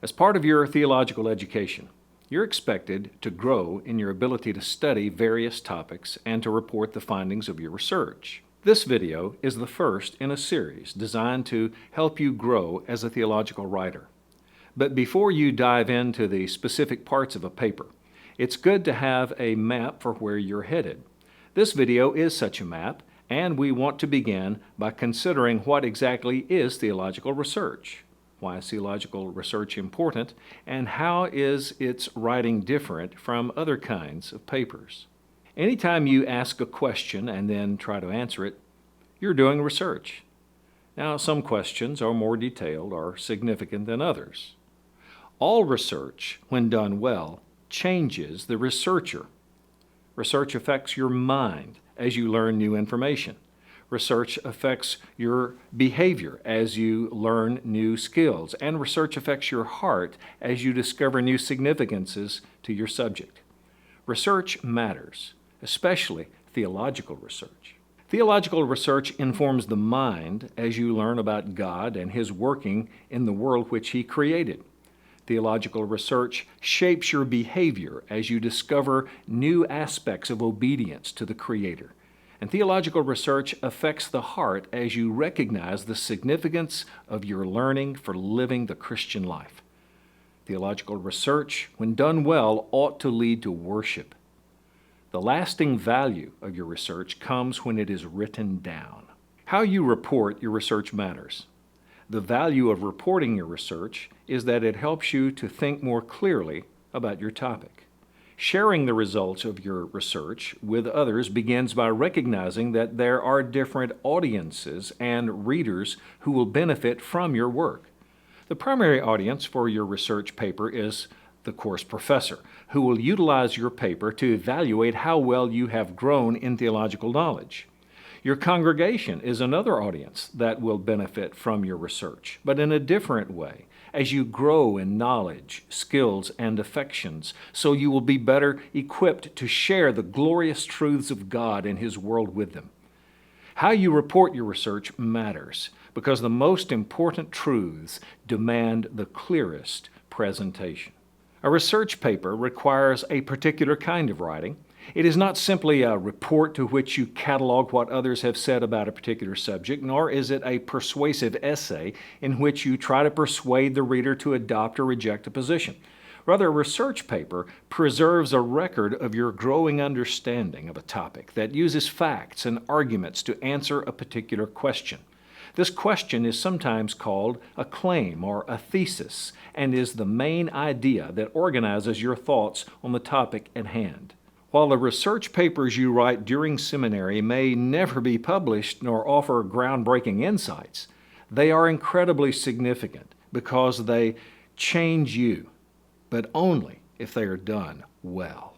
As part of your theological education, you're expected to grow in your ability to study various topics and to report the findings of your research. This video is the first in a series designed to help you grow as a theological writer. But before you dive into the specific parts of a paper, it's good to have a map for where you're headed. This video is such a map, and we want to begin by considering what exactly is theological research. Why is theological research important, and how is its writing different from other kinds of papers? Anytime you ask a question and then try to answer it, you're doing research. Now, some questions are more detailed or significant than others. All research, when done well, changes the researcher. Research affects your mind as you learn new information. Research affects your behavior as you learn new skills, and research affects your heart as you discover new significances to your subject. Research matters, especially theological research. Theological research informs the mind as you learn about God and His working in the world which He created. Theological research shapes your behavior as you discover new aspects of obedience to the Creator. And theological research affects the heart as you recognize the significance of your learning for living the Christian life. Theological research, when done well, ought to lead to worship. The lasting value of your research comes when it is written down. How you report your research matters. The value of reporting your research is that it helps you to think more clearly about your topic. Sharing the results of your research with others begins by recognizing that there are different audiences and readers who will benefit from your work. The primary audience for your research paper is the course professor, who will utilize your paper to evaluate how well you have grown in theological knowledge. Your congregation is another audience that will benefit from your research, but in a different way, as you grow in knowledge, skills, and affections, so you will be better equipped to share the glorious truths of God and His world with them. How you report your research matters, because the most important truths demand the clearest presentation. A research paper requires a particular kind of writing. It is not simply a report to which you catalog what others have said about a particular subject, nor is it a persuasive essay in which you try to persuade the reader to adopt or reject a position. Rather, a research paper preserves a record of your growing understanding of a topic that uses facts and arguments to answer a particular question. This question is sometimes called a claim or a thesis, and is the main idea that organizes your thoughts on the topic at hand. While the research papers you write during seminary may never be published nor offer groundbreaking insights, they are incredibly significant because they change you, but only if they are done well.